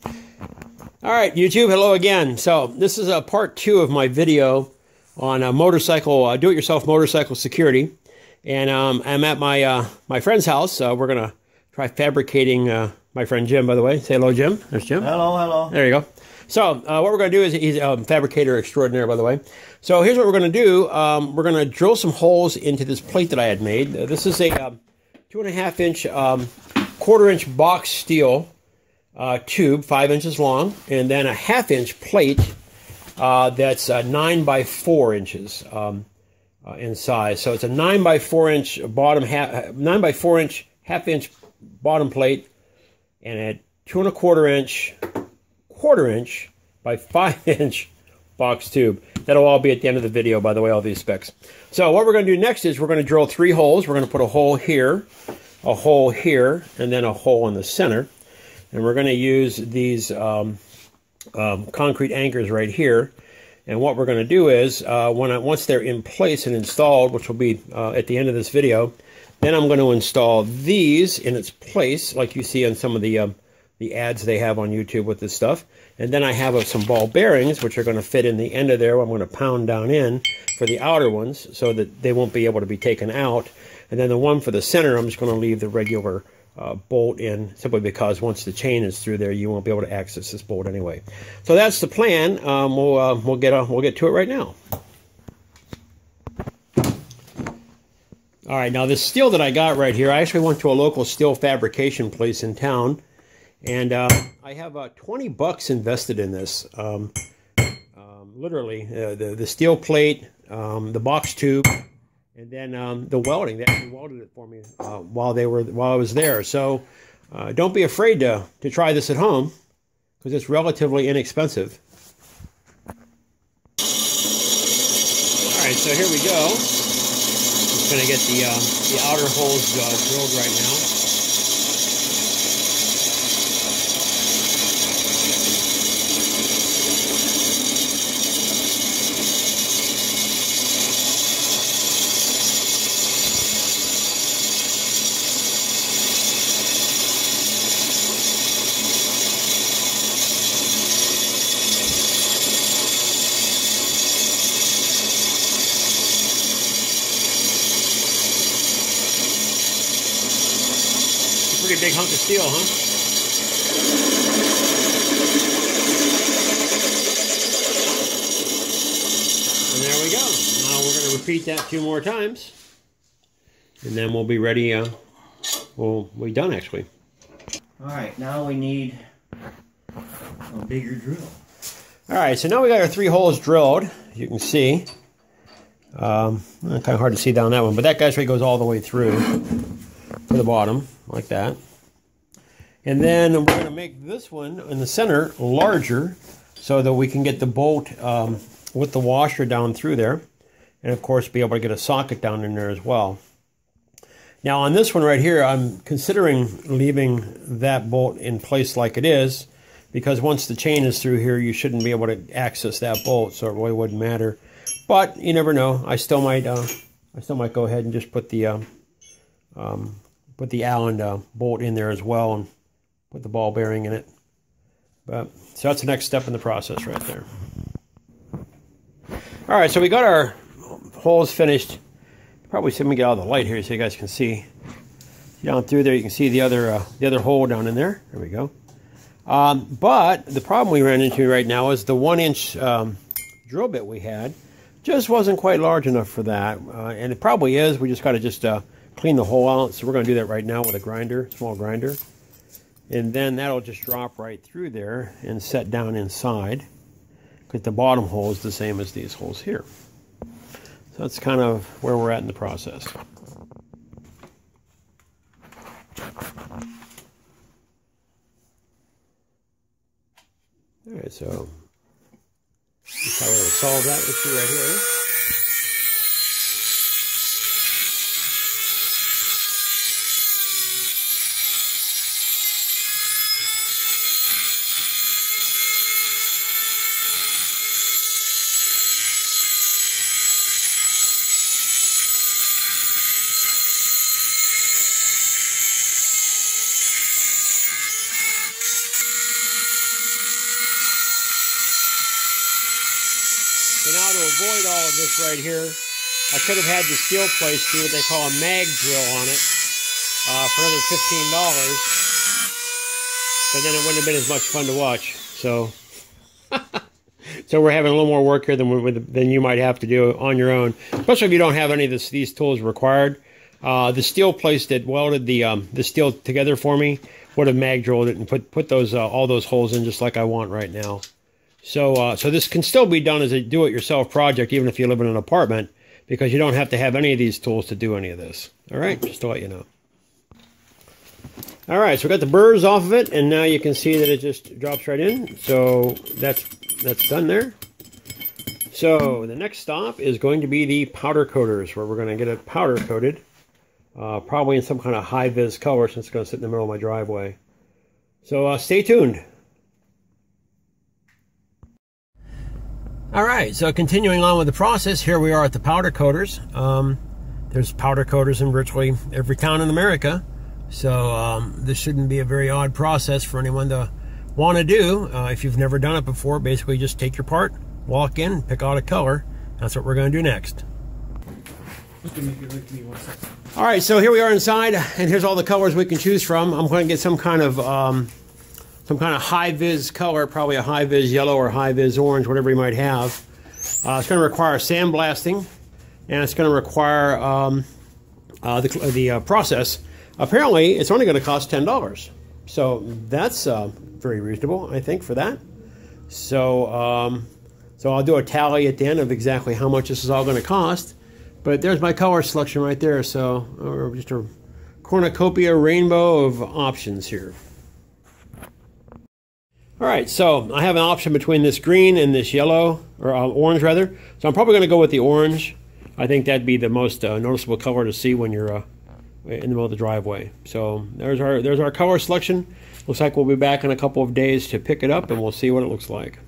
All right, YouTube, hello again. So this is a part 2 of my video on motorcycle, do-it-yourself motorcycle security. And I'm at my friend's house. We're going to try fabricating my friend Jim, by the way. Say hello, Jim. There's Jim. Hello, hello. There you go. So what we're going to do is, he's a fabricator extraordinaire, by the way. So here's what we're going to do. We're going to drill some holes into this plate that I had made. This is a 2.5 inch, 1/4 inch box steel tube, 5 inches long, and then a 1/2 inch plate that's 9 by 4 inches in size. So it's a 9 by 4 inch bottom, 9 by 4 inch, 1/2 inch bottom plate, and a 2 1/4 inch, 1/4 inch by 5 inch box tube. That'll all be at the end of the video, by the way, all these specs. So what we're going to do next is we're going to drill 3 holes. We're going to put a hole here, and then a hole in the center. And we're going to use these concrete anchors right here. And what we're going to do is, once they're in place and installed, which will be at the end of this video, then I'm going to install these in its place, like you see on some of the ads they have on YouTube with this stuff. And then I have some ball bearings, which are going to fit in the end of there. I'm going to pound down in for the outer ones so that they won't be able to be taken out. And then the one for the center, I'm just going to leave the regular bolt in, simply because once the chain is through there, you won't be able to access this bolt anyway. So that's the plan. We'll get to it right now. All right, now this steel that I got right here, I actually went to a local steel fabrication place in town, and I have 20 bucks invested in this. Literally, the steel plate, the box tube, and then the welding. They actually welded it for me while I was there. So don't be afraid to try this at home, because it's relatively inexpensive. All right, so here we go. Just going to get the outer holes drilled right now. Pretty big hunk of steel, huh? And there we go. Now we're going to repeat that 2 more times, and then we'll be ready. We'll be done, actually. All right, now we need a bigger drill. All right, so now we got our 3 holes drilled. You can see. Kind of hard to see down that one, but that actually goes all the way through to the bottom, like that. And then we're going to make this one in the center larger so that we can get the bolt with the washer down through there. And of course be able to get a socket down in there as well. Now on this one right here, I'm considering leaving that bolt in place like it is, because once the chain is through here, you shouldn't be able to access that bolt, so it really wouldn't matter. But you never know. I still might go ahead and just put the Allen bolt in there as well, and put the ball bearing in it. So that's the next step in the process right there. All right, so we got our holes finished. Probably see me get out of the light here so you guys can see. Down through there, you can see the other hole down in there. There we go. But the problem we ran into right now is the 1 inch drill bit we had just wasn't quite large enough for that, and it probably is. We just got to clean the hole out. So we're going to do that right now with a grinder, small grinder. And then that'll just drop right through there and set down inside, because the bottom hole is the same as these holes here. So that's kind of where we're at in the process. All right, so that's how we're going to solve that issue right here. avoid all of this right here, I could have had the steel place do what they call a mag drill on it for another $15. But then it wouldn't have been as much fun to watch. So, so we're having a little more work here than you might have to do on your own, especially if you don't have any of these tools required. The steel place that welded the steel together for me would have mag drilled it and put those all those holes in just like I want right now. So so this can still be done as a do-it-yourself project, even if you live in an apartment, because you don't have to have any of these tools to do any of this. All right, just to let you know. All right, so we got the burrs off of it, and now you can see that it just drops right in. So that's done there. So the next stop is going to be the powder coaters, where we're going to get it powder coated, probably in some kind of high-vis color, since it's going to sit in the middle of my driveway. So stay tuned. All right, so continuing on with the process, here we are at the powder coaters. There's powder coaters in virtually every town in America. So this shouldn't be a very odd process for anyone to want to do. If you've never done it before, basically just take your part, walk in, pick out a color. That's what we're going to do next. All right, so here we are inside, and here's all the colors we can choose from. I'm going to get some kind of high-vis color, probably a high-vis yellow or high-vis orange, whatever you might have. It's going to require sandblasting, and it's going to require the process. Apparently, it's only going to cost $10. So that's very reasonable, I think, for that. So, so I'll do a tally at the end of exactly how much this is all going to cost. But there's my color selection right there. So just a cornucopia rainbow of options here. All right, so I have an option between this green and this yellow, or orange rather. So I'm probably going to go with the orange. I think that'd be the most noticeable color to see when you're in the middle of the driveway. So there's our color selection. Looks like we'll be back in a couple of days to pick it up, and we'll see what it looks like.